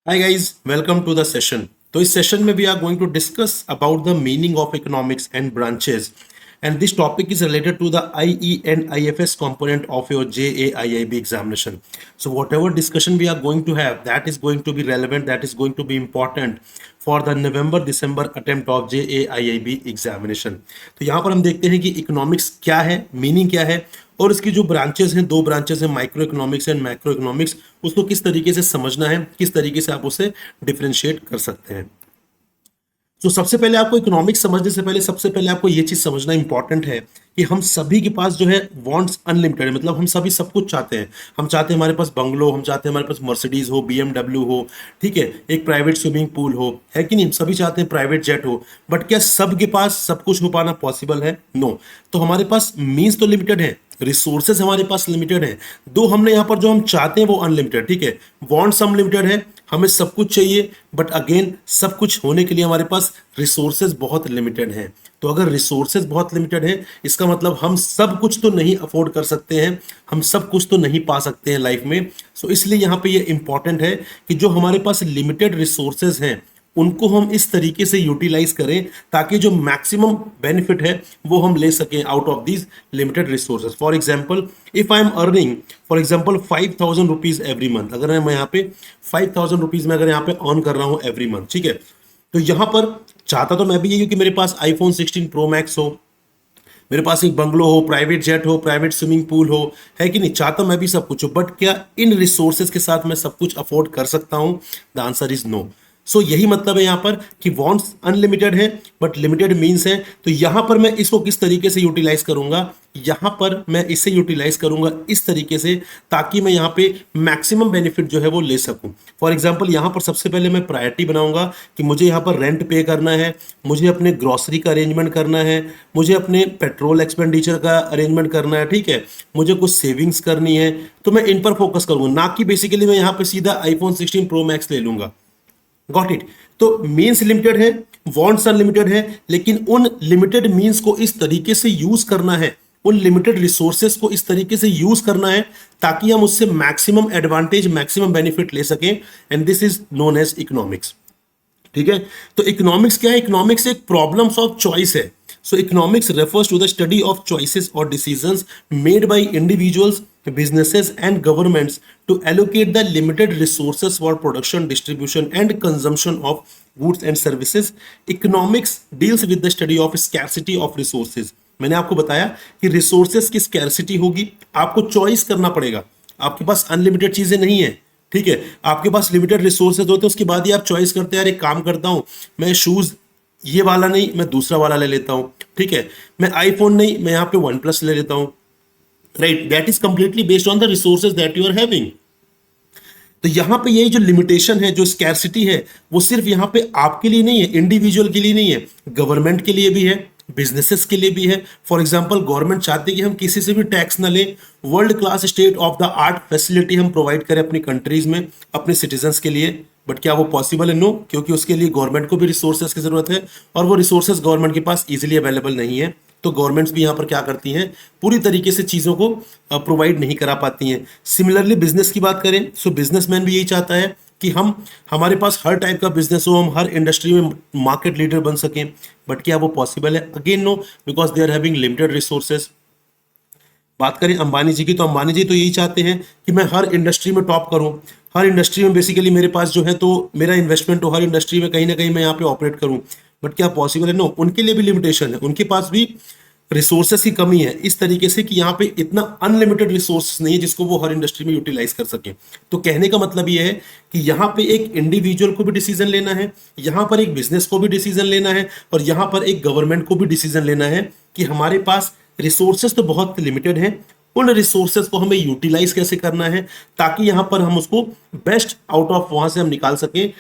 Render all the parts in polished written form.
Hi guys, welcome to the session. तो इस session में we are going to discuss about the meaning of economics and branches, and this topic is related to the IE and IFS component of your JAIIB examination. So whatever discussion we are going to have, that is going to be relevant, that is going to be important for the November-December attempt of JAIIB examination. तो यहाँ पर हम देखते हैं कि economics क्या है, meaning क्या है, और इसकी जो ब्रांचेस हैं, दो ब्रांचेस हैं, micro economics and macro economics, उसको किस तरीके से समझना है, किस तरीके से आप उसे डिफरेंशिएट कर सकते हैं। तो सबसे पहले आपको इकोनॉमिक्स समझने से पहले सबसे पहले आपको ये चीज समझना इंपॉर्टेंट है कि हम सभी के पास जो है वांट्स अनलिमिटेड है। मतलब हम सभी सब कुछ चाहते हैं। हम चाहते हैं हमारे पास बंगलो, हम चाहते हैं हमारे पास मर्सिडीज हो, BMW हो, ठीक है, एक प्राइवेट स्विमिंग पूल हो, है कि नहीं। हम सभी चाहते हैं प्राइवेट जेट हो, बट क्या सबके पास सब कुछ हो पाना पॉसिबल है? नो। तो हमारे पास मीन्स तो लिमिटेड है, रिसोर्सेज हमारे पास लिमिटेड है। दो हमने यहाँ पर जो हम चाहते हैं वो अनलिमिटेड, ठीक है, वांट्स अनलिमिटेड है, हमें सब कुछ चाहिए, बट अगेन सब कुछ होने के लिए हमारे पास रिसोर्सेज बहुत लिमिटेड हैं। तो अगर रिसोर्सेज बहुत लिमिटेड है, इसका मतलब हम सब कुछ तो नहीं अफोर्ड कर सकते हैं, हम सब कुछ तो नहीं पा सकते हैं लाइफ में। सो इसलिए यहाँ पे ये इंपॉर्टेंट है कि जो हमारे पास लिमिटेड रिसोर्सेज हैं उनको हम इस तरीके से यूटिलाइज करें ताकि जो मैक्सिमम बेनिफिट है वो हम ले सकें out of these limited resources. For example, if I am earning for example 5,000 rupees every month, अगर मैं यहाँ पे 5,000 रुपीज में अगर यहाँ पे अर्न कर रहा हूँ एवरी मंथ, ठीक है, तो यहाँ पर चाहता तो मैं भी यही हूँ कि मेरे पास iPhone 16 Pro Max हो, मेरे पास एक बंगलो हो, प्राइवेट जेट हो, प्राइवेट स्विमिंग पूल हो, है कि नहीं। चाहता मैं भी सब कुछ हो, बट क्या इन रिसोर्सेज के साथ मैं सब कुछ अफोर्ड कर सकता हूं? The answer is no. So यही मतलब है यहाँ पर कि वांट्स अनलिमिटेड है बट लिमिटेड मीन्स है। तो यहाँ पर मैं इसको किस तरीके से यूटिलाइज करूंगा? यहाँ पर मैं इसे यूटिलाइज करूंगा इस तरीके से ताकि मैं यहाँ पे मैक्सिमम बेनिफिट जो है वो ले सकूं। फॉर एग्जांपल, यहाँ पर सबसे पहले मैं प्रायोरिटी बनाऊंगा कि मुझे यहाँ पर रेंट पे करना है, मुझे अपने ग्रॉसरी का अरेंजमेंट करना है, मुझे अपने पेट्रोल एक्सपेंडिचर का अरेंजमेंट करना है, ठीक है, मुझे कुछ सेविंग्स करनी है। तो मैं इन पर फोकस करूंगा, ना कि बेसिकली मैं यहाँ पे सीधा iPhone 16 Pro Max ले लूंगा। Got it. तो मीन्स लिमिटेड है, वांट्स अनलिमिटेड है, लेकिन उन लिमिटेड मीन्स को इस तरीके से यूज करना है, उन लिमिटेड रिसोर्सेस को इस तरीके से यूज करना है ताकि हम उससे मैक्सिमम एडवांटेज, मैक्सिमम बेनिफिट ले सकें। And this is known as economics, ठीक है। तो इकोनॉमिक्स क्या है? इकोनॉमिक्स एक प्रॉब्लम्स ऑफ चॉइस है। So economics refers to the study of choices और decisions made by individuals, businesses and governments to allocate the limited resources for production, distribution and consumption of goods and services. Economics deals with the study of scarcity of resources. मैंने आपको बताया कि resources की scarcity होगी, आपको choice करना पड़ेगा। आपके पास अनलिमिटेड चीजें नहीं है, ठीक है, आपके पास लिमिटेड रिसोर्सेज होते हैं, उसके बाद ही आप चॉइस करते हैं, यार एक काम करता हूं, मैं शूज ये वाला नहीं, मैं दूसरा वाला ले लेता हूं, ठीक है, मैं आईफोन नहीं, मैं यहाँ पे OnePlus ले लेता हूं, right. That is completely based on the resources that you are having. तो यहां पे यही जो लिमिटेशन है, जो स्कैरसिटी है, वो सिर्फ यहां पे आपके लिए नहीं है, इंडिविजुअल के लिए नहीं है, गवर्नमेंट के लिए भी है, बिजनेसेस के लिए भी है। फॉर एग्जांपल, गवर्नमेंट चाहती है कि हम किसी से भी टैक्स ना लें, world class state of the art facility हम प्रोवाइड करें अपनी कंट्रीज में अपने सिटीजन्स के लिए। बट क्या वो पॉसिबल है? नो, क्योंकि उसके लिए गवर्नमेंट को भी रिसोर्सेज की जरूरत है और वो रिसोर्सेज गवर्नमेंट के पास इजीली अवेलेबल नहीं है। तो गवर्नमेंट्स भी यहाँ पर क्या करती हैं, पूरी तरीके से चीज़ों को प्रोवाइड नहीं करा पाती हैं। सिमिलरली बिजनेस की बात करें, सो बिजनेसमैन भी यही चाहता है कि हम, हमारे पास हर टाइप का बिजनेस हो, हम हर इंडस्ट्री में मार्केट लीडर बन सकें। बट क्या वो पॉसिबल है? Again no, because they are having limited resources. बात करें अंबानी जी की, तो अंबानी जी तो यही चाहते हैं कि मैं हर इंडस्ट्री में टॉप करूं, हर इंडस्ट्री में बेसिकली मेरे पास जो है तो मेरा इन्वेस्टमेंट हो, हर इंडस्ट्री में कहीं ना कहीं मैं यहाँ पे ऑपरेट करूं। बट क्या पॉसिबल है? नो, उनके लिए भी लिमिटेशन है, उनके पास भी रिसोर्सेस की कमी है, इस तरीके से कि यहाँ पे इतना अनलिमिटेड रिसोर्सेस नहीं है जिसको वो हर इंडस्ट्री में यूटिलाइज कर सके। तो कहने का मतलब ये है कि यहाँ पे एक इंडिविजुअल को भी डिसीजन लेना है, यहाँ पर एक बिजनेस को भी डिसीजन लेना है, और यहाँ पर एक गवर्नमेंट को भी डिसीजन लेना है कि हमारे पास रिसोर्सेस तो बहुत लिमिटेड हैं, उन रिसोर्सेज को हमें यूटिलाइज कैसे करना है ताकि यहां पर हम उसको बेस्ट आउट ऑफ वहां से हम निकाल सकें,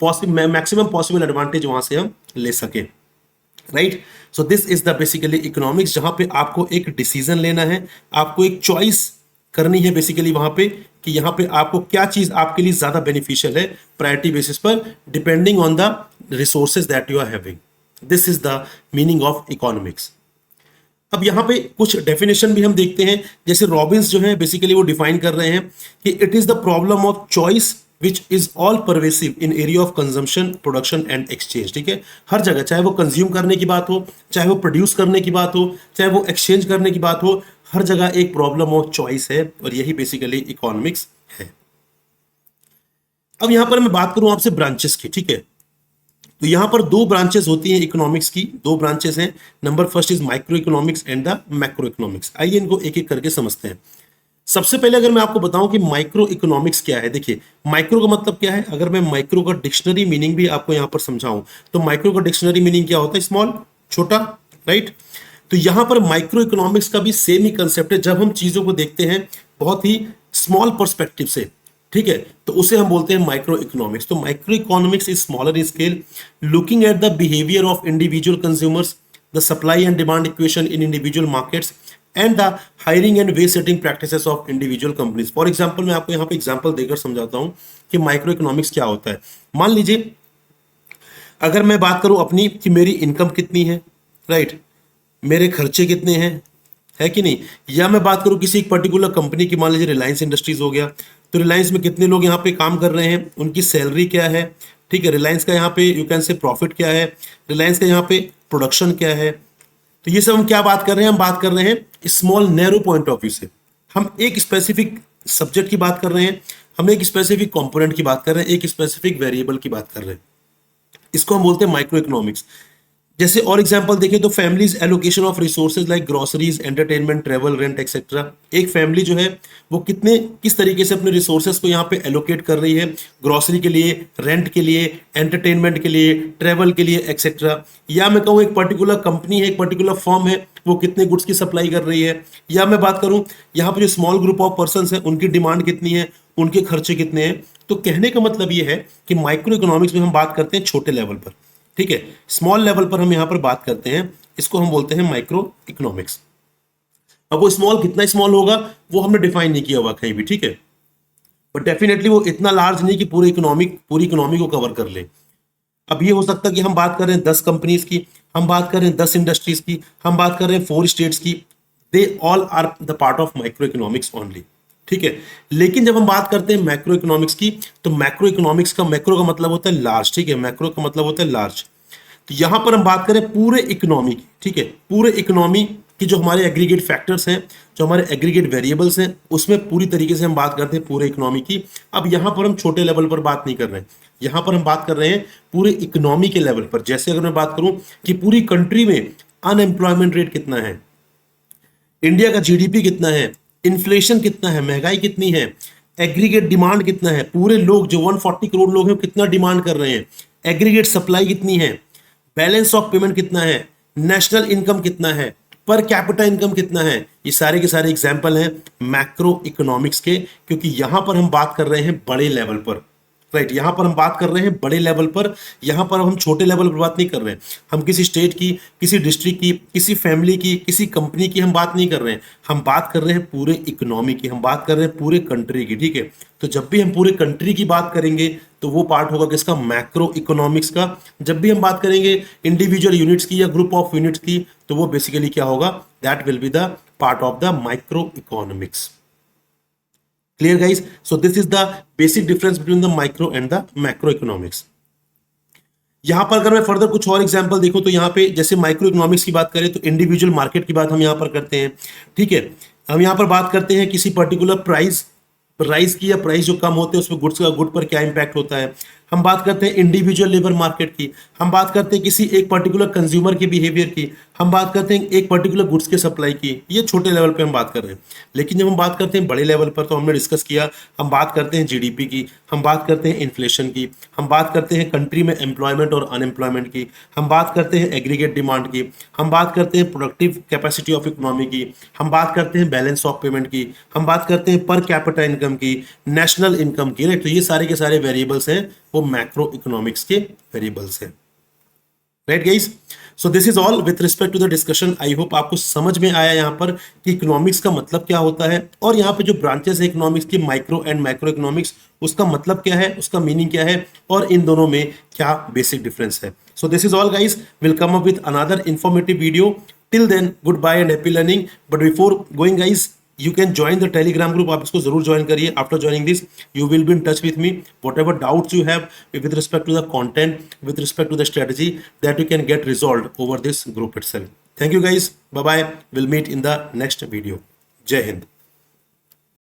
मैक्सिमम पॉसिबल एडवांटेज वहां से हम ले सकें, right. So this is the basically economics, जहां पे आपको एक डिसीजन लेना है, आपको एक चॉइस करनी है बेसिकली वहां पे कि यहां पे आपको क्या चीज आपके लिए ज्यादा बेनिफिशियल है प्रायोरिटी बेसिस पर, depending on the resources that you are having. This is the meaning of economics. अब यहाँ पे कुछ डेफिनेशन भी हम देखते हैं, जैसे रॉबिन्स जो है बेसिकली वो डिफाइन कर रहे हैं कि it is the problem of choice which is all pervasive in area of consumption, production and exchange. ठीक है, हर जगह, चाहे वो कंज्यूम करने की बात हो, चाहे वो प्रोड्यूस करने की बात हो, चाहे वो एक्सचेंज करने की बात हो, हर जगह एक प्रॉब्लम ऑफ चॉइस है, और यही बेसिकली इकोनॉमिक्स है। अब यहां पर मैं बात करूं आपसे ब्रांचेस की। ठीक है, तो यहां पर दो ब्रांचेस होती हैं इकोनॉमिक्स की, दो ब्रांचेस हैं। Number first is micro economics and the macro economics. आइए इनको एक एक करके समझते हैं। सबसे पहले अगर मैं आपको बताऊं कि माइक्रो इकोनॉमिक्स क्या है, देखिए माइक्रो का मतलब क्या है। अगर मैं माइक्रो का डिक्शनरी मीनिंग भी आपको यहां पर समझाऊं तो माइक्रो का डिक्शनरी मीनिंग क्या होता है, स्मॉल, छोटा, राइट। तो यहां पर माइक्रो इकोनॉमिक्स का भी सेम ही कंसेप्ट है। जब हम चीजों को देखते हैं बहुत ही स्मॉल पर्सपेक्टिव से, ठीक है, तो उसे हम बोलते हैं माइक्रो इकोनॉमिक्स। तो microeconomics is smaller in scale, looking at the behaviour of individual consumers, the supply and demand equation in individual markets and the hiring and wage setting practices of individual companies. For example, मैं आपको यहाँ पे example देकर समझाता हूँ कि micro economics क्या होता है। मान लीजिए अगर मैं बात करूं अपनी कि मेरी इनकम कितनी है, राइट, मेरे खर्चे कितने हैं, है कि नहीं, या मैं बात करूं किसी एक पर्टिकुलर कंपनी की, मान लीजिए रिलायंस इंडस्ट्रीज हो गया, तो रिलायंस में कितने लोग यहाँ पे काम कर रहे हैं, उनकी सैलरी क्या है, ठीक है, रिलायंस का यहाँ पे यू कैन से प्रॉफिट क्या है, रिलायंस का यहाँ पे प्रोडक्शन क्या है। तो ये सब हम क्या बात कर रहे हैं, हम बात कर रहे हैं small narrow point of view से। हम एक स्पेसिफिक सब्जेक्ट की बात कर रहे हैं, हम एक स्पेसिफिक कंपोनेंट की बात कर रहे हैं, एक स्पेसिफिक वेरिएबल की बात कर रहे हैं। इसको हम बोलते हैं माइक्रो इकोनॉमिक्स। जैसे और एग्जांपल देखें तो families allocation of resources like groceries, entertainment, travel, rent etcetera. एक फैमिली जो है वो किस तरीके से अपने रिसोर्सेज को यहाँ पे एलोकेट कर रही है, ग्रोसरी के लिए, रेंट के लिए, एंटरटेनमेंट के लिए, ट्रेवल के लिए एक्सेट्रा। या मैं कहूँ एक पर्टिकुलर कंपनी है, एक पर्टिकुलर फर्म है, वो कितने गुड्स की सप्लाई कर रही है। या मैं बात करूँ यहाँ पे जो स्मॉल ग्रुप ऑफ पर्सन है उनकी डिमांड कितनी है, उनके खर्चे कितने हैं। तो कहने का मतलब ये है कि माइक्रो इकोनॉमिक्स में हम बात करते हैं छोटे लेवल पर, ठीक है, स्मॉल लेवल पर हम यहां पर बात करते हैं, इसको हम बोलते हैं माइक्रो इकोनॉमिक्स। अब वो स्मॉल कितना स्मॉल होगा वो हमने डिफाइन नहीं किया हुआ कहीं भी, ठीक है, बट डेफिनेटली वो इतना लार्ज नहीं कि पूरी इकोनॉमी को कवर कर ले। अब ये हो सकता है कि हम बात कर रहे हैं 10 कंपनीज की, हम बात कर रहे हैं 10 इंडस्ट्रीज की, हम बात कर रहे हैं 4 स्टेट्स की, they all are the part of microeconomics only, ठीक है। लेकिन जब हम बात करते हैं मैक्रो इकोनॉमिक्स की, तो मैक्रो इकोनॉमिक्स का, मैक्रो का मतलब होता है लार्ज, ठीक है, मैक्रो का मतलब होता है लार्ज। तो यहां पर हम बात करें पूरे इकोनॉमी की, ठीक है, पूरे इकोनॉमी की जो हमारे एग्रीगेट फैक्टर्स हैं, जो हमारे एग्रीगेट वेरिएबल्स हैं, उसमें पूरी तरीके से हम बात करते हैं पूरे इकोनॉमी की। अब यहां पर हम छोटे लेवल पर बात नहीं कर रहे हैं, यहां पर हम बात कर रहे हैं पूरे इकोनॉमी के लेवल पर। जैसे अगर मैं बात करूं कि पूरी कंट्री में अनएम्प्लॉयमेंट रेट कितना है, इंडिया का जीडीपी कितना है, इन्फ्लेशन कितना है, महंगाई कितनी है, एग्रीगेट डिमांड कितना है, पूरे लोग जो 140 करोड़ लोग हैं कितना डिमांड कर रहे हैं, एग्रीगेट सप्लाई कितनी है, बैलेंस ऑफ पेमेंट कितना है, नेशनल इनकम कितना है, पर कैपिटा इनकम कितना है, ये सारे के सारे एग्जांपल हैं मैक्रो इकोनॉमिक्स के, क्योंकि यहां पर हम बात कर रहे हैं बड़े लेवल पर, राइट, यहां पर हम बात कर रहे हैं बड़े लेवल पर, यहां पर हम छोटे लेवल पर बात नहीं कर रहे हैं। हम किसी स्टेट की, किसी डिस्ट्रिक्ट की, किसी फैमिली की, किसी कंपनी की हम बात नहीं कर रहे हैं, हम बात कर रहे हैं पूरे इकोनॉमी की, हम बात कर रहे हैं पूरे कंट्री की, ठीक है। तो जब भी हम पूरे कंट्री की बात करेंगे तो वो पार्ट होगा किसका, मैक्रो इकोनॉमिक्स का। जब भी हम बात करेंगे इंडिविजुअल यूनिट्स की या ग्रुप ऑफ यूनिट्स की, तो वो बेसिकली क्या होगा, that will be the part of the micro economics. Clear guys? So this is the basic difference between the micro and the macro economics. यहां पर अगर मैं फर्दर कुछ और एग्जांपल देखूं तो यहां पे जैसे माइक्रो इकोनॉमिक्स की बात करें तो इंडिविजुअल मार्केट की बात हम यहां पर करते हैं, ठीक है। हम यहां पर बात करते हैं किसी पर्टिकुलर प्राइस की, या प्राइस जो कम होते हैं उसमें गुड पर क्या इंपैक्ट होता है। हम बात करते हैं इंडिविजुअल लेबर मार्केट की, हम बात करते हैं किसी एक पर्टिकुलर कंज्यूमर के बिहेवियर की, हम बात करते हैं एक पर्टिकुलर गुड्स के सप्लाई की। ये छोटे लेवल पे हम बात कर रहे हैं। लेकिन जब हम बात करते हैं बड़े लेवल पर, तो हमने डिस्कस किया, हम बात करते हैं जीडीपी की, हम बात करते हैं इन्फ्लेशन की, हम बात करते हैं कंट्री में एम्प्लॉयमेंट और अनएम्प्लॉयमेंट की, हम बात करते हैं एग्रीगेट डिमांड की, हम बात करते हैं प्रोडक्टिव कैपेसिटी ऑफ इकोनॉमी की, हम बात करते हैं बैलेंस ऑफ पेमेंट की, हम बात करते हैं पर कैपिटा इनकम की, नेशनल इनकम की, राइट। तो ये सारे के सारे वेरिएबल्स हैं, वो मैक्रो इकोनॉमिक्स के वेरिएबल्स हैं, right guys. So this is all with respect to the discussion. I hope आपको समझ में आया यहाँ पर कि इकोनॉमिक्स का मतलब क्या होता है, और यहाँ पे जो ब्रांचेस है इकोनॉमिक्स की, माइक्रो एंड मैक्रो इकोनॉमिक्स, उसका मतलब क्या है, उसका मीनिंग क्या है, और इन दोनों में क्या बेसिक डिफरेंस है। So this is all guys, will come up with another informative video. Till then, goodbye and happy learning. But before going guys, you can join the telegram group. आप इसको जरूर join करिए. After joining this you will be in touch with me. Whatever doubts you have with respect to the content, with respect to the strategy, that you can get resolved over this group itself. Thank you guys. Bye bye. We'll meet in the next video. Jai Hind.